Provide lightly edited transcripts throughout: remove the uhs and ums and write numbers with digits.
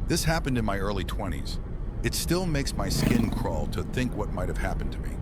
This happened in my early 20s. It still makes my skin crawl to think what might have happened to me.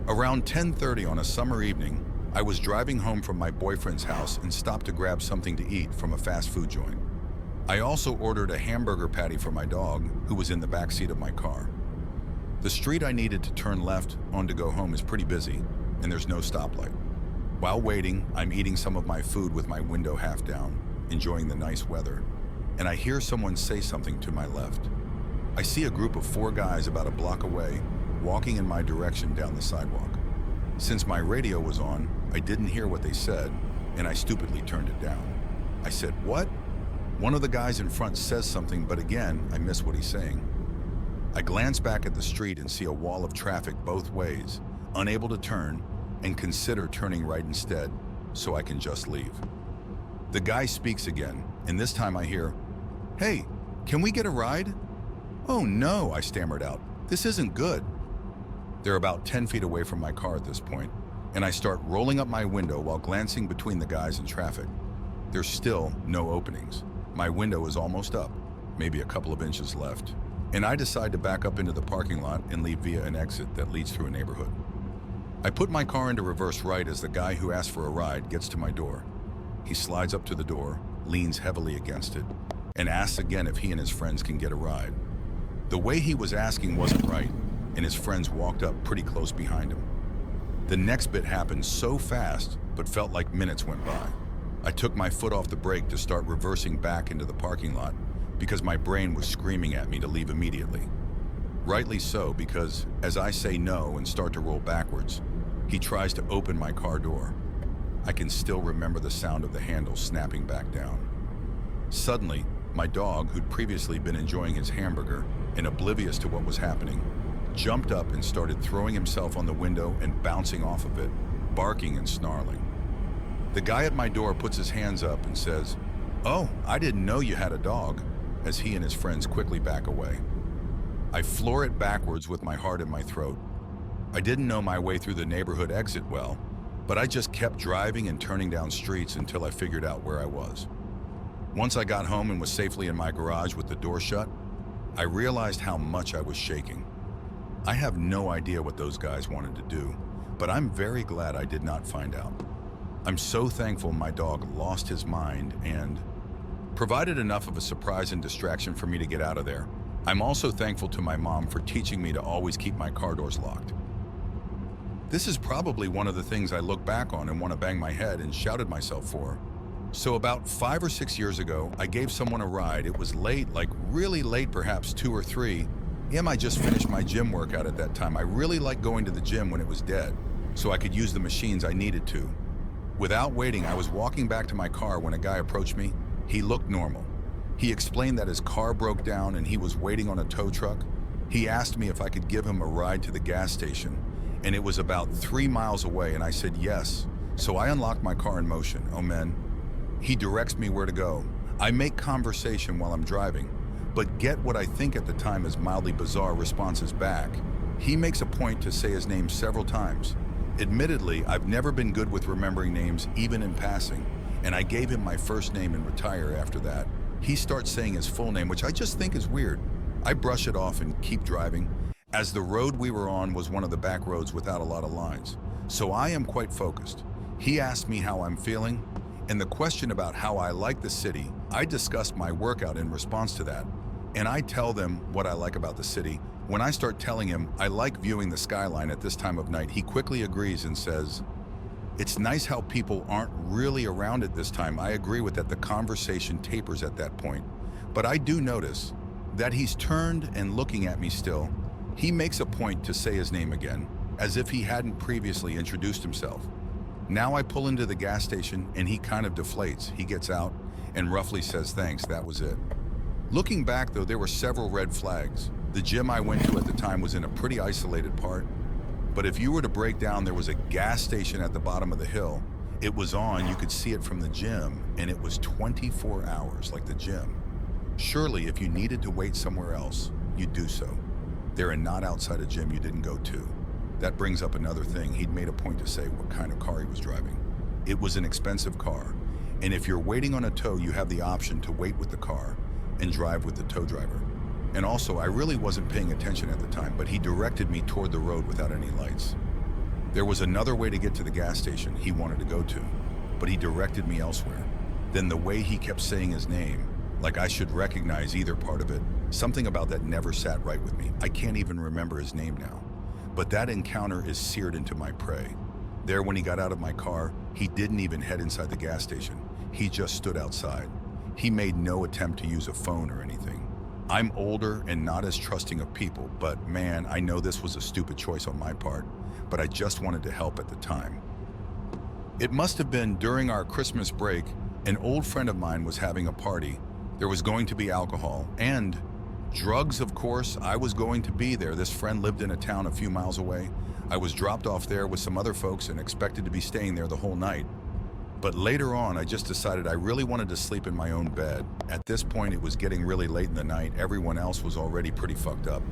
Around 10:30 on a summer evening, I was driving home from my boyfriend's house and stopped to grab something to eat from a fast food joint. I also ordered a hamburger patty for my dog, who was in the back seat of my car. The street I needed to turn left on to go home is pretty busy, and there's no stoplight. While waiting, I'm eating some of my food with my window half down, enjoying the nice weather, and I hear someone say something to my left. I see a group of 4 guys about a block away, walking in my direction down the sidewalk. Since my radio was on, I didn't hear what they said, and I stupidly turned it down. I said, "What?" One of the guys in front says something, but again, I miss what he's saying. I glance back at the street and see a wall of traffic both ways, unable to turn, and consider turning right instead, so I can just leave. The guy speaks again, and this time I hear, "Hey, can we get a ride?" "Oh no," I stammered out. "This isn't good." They're about 10 feet away from my car at this point, and I start rolling up my window while glancing between the guys in traffic. There's still no openings. My window is almost up, maybe a couple of inches left, and I decide to back up into the parking lot and leave via an exit that leads through a neighborhood. I put my car into reverse right as the guy who asked for a ride gets to my door. He slides up to the door, leans heavily against it, and asks again if he and his friends can get a ride. The way he was asking wasn't right, and his friends walked up pretty close behind him. The next bit happened so fast, but felt like minutes went by. I took my foot off the brake to start reversing back into the parking lot because my brain was screaming at me to leave immediately. Rightly so, because as I say no and start to roll backwards, he tries to open my car door. I can still remember the sound of the handle snapping back down. Suddenly, my dog, who'd previously been enjoying his hamburger and oblivious to what was happening, jumped up and started throwing himself on the window and bouncing off of it, barking and snarling. The guy at my door puts his hands up and says, "Oh, I didn't know you had a dog," as he and his friends quickly back away. I floor it backwards with my heart in my throat. I didn't know my way through the neighborhood exit well, but I just kept driving and turning down streets until I figured out where I was. Once I got home and was safely in my garage with the door shut, I realized how much I was shaking. I have no idea what those guys wanted to do, but I'm very glad I did not find out. I'm so thankful my dog lost his mind and provided enough of a surprise and distraction for me to get out of there. I'm also thankful to my mom for teaching me to always keep my car doors locked. This is probably one of the things I look back on and want to bang my head and shout at myself for. So about 5 or 6 years ago, I gave someone a ride. It was late, like really late, perhaps 2 or 3. I just finished my gym workout at that time. I really liked going to the gym when it was dead, so I could use the machines I needed to. Without waiting, I was walking back to my car when a guy approached me. He looked normal. He explained that his car broke down and he was waiting on a tow truck. He asked me if I could give him a ride to the gas station, and it was about 3 miles away, and I said yes. So I unlocked my car in motion. Oh man. He directs me where to go. I make conversation while I'm driving, but get what I think at the time is mildly bizarre responses back. He makes a point to say his name several times. Admittedly, I've never been good with remembering names, even in passing, and I gave him my first name and retire after that. He starts saying his full name, which I just think is weird. I brush it off and keep driving, as the road we were on was one of the back roads without a lot of lines, so I am quite focused. He asked me how I'm feeling, and the question about how I like the city. I discussed my workout in response to that, and I tell them what I like about the city. When I start telling him I like viewing the skyline at this time of night, he quickly agrees and says, "It's nice how people aren't really around at this time." I agree with that. The conversation tapers at that point, but I do notice that he's turned and looking at me still. He makes a point to say his name again, as if he hadn't previously introduced himself. Now I pull into the gas station and he kind of deflates. He gets out and roughly says thanks, that was it. Looking back though, there were several red flags. The gym I went to at the time was in a pretty isolated part, but if you were to break down, there was a gas station at the bottom of the hill. It was on, you could see it from the gym, and it was 24 hours like the gym. Surely if you needed to wait somewhere else, you'd do so. There and not outside a gym you didn't go to. That brings up another thing. He'd made a point to say what kind of car he was driving. It was an expensive car, and if you're waiting on a tow, you have the option to wait with the car and drive with the tow driver. And also, I really wasn't paying attention at the time, but he directed me toward the road without any lights. There was another way to get to the gas station he wanted to go to, but he directed me elsewhere. Then the way he kept saying his name, like I should recognize either part of it, something about that never sat right with me. I can't even remember his name now. But that encounter is seared into my prey. There, when he got out of my car, he didn't even head inside the gas station. He just stood outside. He made no attempt to use a phone or anything. I'm older and not as trusting of people, but man, I know this was a stupid choice on my part, but I just wanted to help at the time. It must have been during our Christmas break. An old friend of mine was having a party. There was going to be alcohol and drugs, of course. I was going to be there. This friend lived in a town a few miles away. I was dropped off there with some other folks and expected to be staying there the whole night. But later on, I just decided I really wanted to sleep in my own bed. At this point, it was getting really late in the night. Everyone else was already pretty fucked up.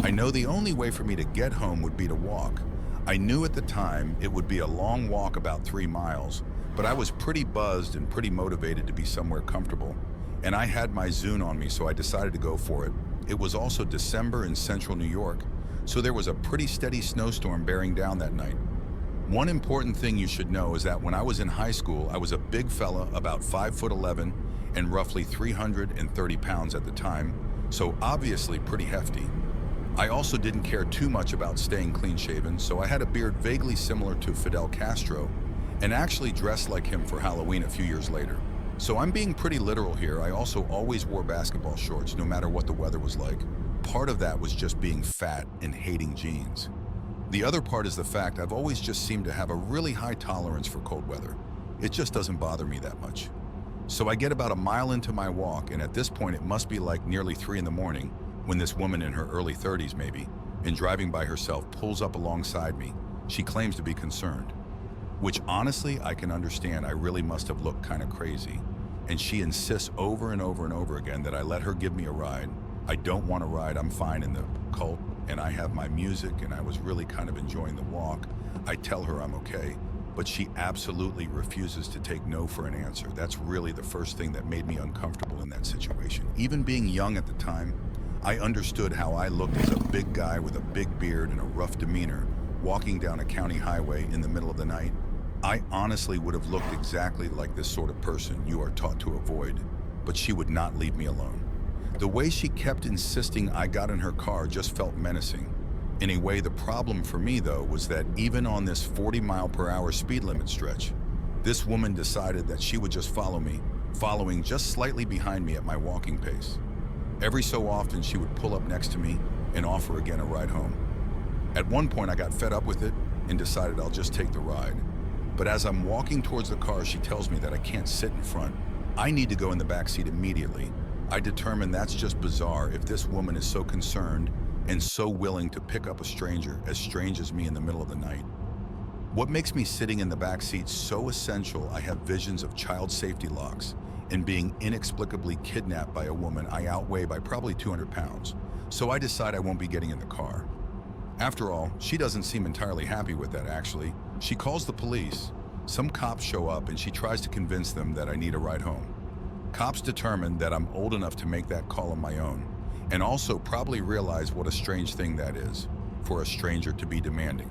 I know the only way for me to get home would be to walk. I knew at the time it would be a long walk, about 3 miles, but I was pretty buzzed and pretty motivated to be somewhere comfortable. And I had my Zune on me, so I decided to go for it. It was also December in central New York, so there was a pretty steady snowstorm bearing down that night. One important thing you should know is that when I was in high school, I was a big fella, about 5'11" and roughly 330 pounds at the time, so obviously pretty hefty. I also didn't care too much about staying clean-shaven, so I had a beard vaguely similar to Fidel Castro, and actually dressed like him for Halloween a few years later. So I'm being pretty literal here. I also always wore basketball shorts, no matter what the weather was like. Part of that was just being fat and hating jeans. The other part is the fact I've always just seemed to have a really high tolerance for cold weather. It just doesn't bother me that much. So I get about a mile into my walk, and at this point it must be like nearly 3 in the morning when this woman in her early 30s maybe, and driving by herself, pulls up alongside me. She claims to be concerned, which honestly I can understand. I really must have looked kind of crazy. And she insists over and over and over again that I let her give me a ride. I don't want to ride, I'm fine in the cult, and I have my music, and I was really kind of enjoying the walk. I tell her I'm okay, but she absolutely refuses to take no for an answer. That's really the first thing that made me uncomfortable in that situation. Even being young at the time, I understood how I looked as a big guy with a big beard and a rough demeanor, walking down a county highway in the middle of the night. I honestly would have looked exactly like this sort of person you are taught to avoid, but she would not leave me alone. The way she kept insisting I got in her car just felt menacing. In a way, the problem for me, though, was that even on this 40-mile-per-hour speed limit stretch, this woman decided that she would just follow me, following just slightly behind me at my walking pace. Every so often, she would pull up next to me and offer again a ride home. At one point, I got fed up with it and decided I'll just take the ride. But as I'm walking towards the car, she tells me that I can't sit in front. I need to go in the back seat immediately. I determine that's just bizarre if this woman is so concerned and so willing to pick up a stranger as strange as me in the middle of the night. What makes me sitting in the back seat so essential? I have visions of child safety locks and being inexplicably kidnapped by a woman I outweigh by probably 200 pounds. So I decide I won't be getting in the car. After all, she doesn't seem entirely happy with that, actually. She calls the police. Some cops show up and she tries to convince them that I need a ride home. Cops determine that I'm old enough to make that call on my own, and also probably realize what a strange thing that is, for a stranger to be demanding.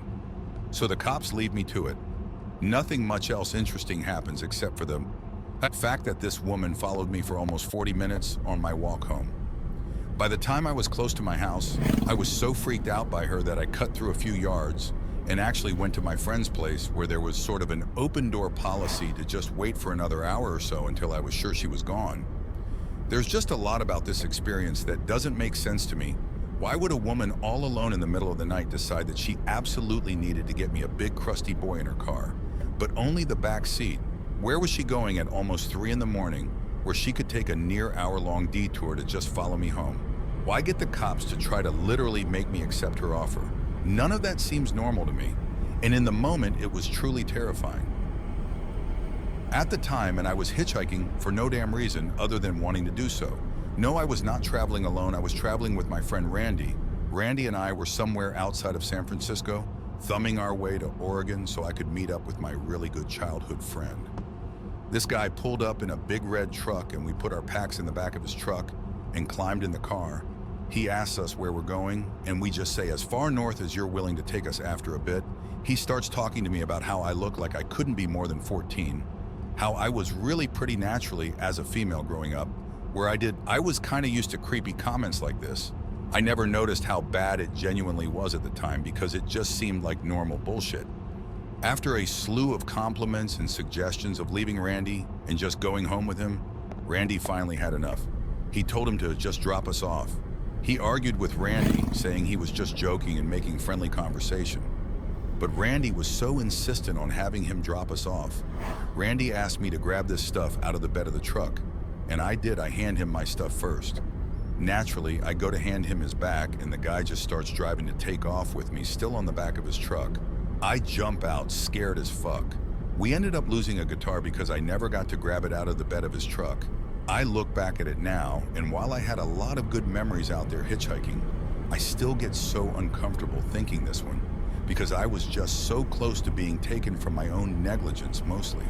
So the cops leave me to it. Nothing much else interesting happens except for the fact that this woman followed me for almost 40 minutes on my walk home. By the time I was close to my house, I was so freaked out by her that I cut through a few yards and actually went to my friend's place, where there was sort of an open door policy to just wait for another hour or so until I was sure she was gone. There's just a lot about this experience that doesn't make sense to me. Why would a woman all alone in the middle of the night decide that she absolutely needed to get me a big crusty boy in her car, but only the back seat? Where was she going at almost 3 in the morning where she could take a near hour-long detour to just follow me home? Why get the cops to try to literally make me accept her offer? None of that seems normal to me, and in the moment it was truly terrifying. At the time, and I was hitchhiking for no damn reason other than wanting to do so. No, I was not traveling alone. I was traveling with my friend Randy. Randy and I were somewhere outside of San Francisco, thumbing our way to Oregon so I could meet up with my really good childhood friend. This guy pulled up in a big red truck, and we put our packs in the back of his truck, and climbed in the car. He asks us where we're going, and we just say as far north as you're willing to take us. After a bit, he starts talking to me about how I look like I couldn't be more than 14, how I was really pretty naturally as a female growing up, I was kind of used to creepy comments like this. I never noticed how bad it genuinely was at the time because it just seemed like normal bullshit. After a slew of compliments and suggestions of leaving Randy and just going home with him, Randy finally had enough. He told him to just drop us off. He argued with Randy, saying he was just joking and making friendly conversation. But Randy was so insistent on having him drop us off. Randy asked me to grab this stuff out of the bed of the truck, and I did. I hand him my stuff first. Naturally, I go to hand him his back, and the guy just starts driving to take off with me, still on the back of his truck. I jump out, scared as fuck. We ended up losing a guitar because I never got to grab it out of the bed of his truck. I look back at it now, and while I had a lot of good memories out there hitchhiking, I still get so uncomfortable thinking this one, because I was just so close to being taken from my own negligence mostly.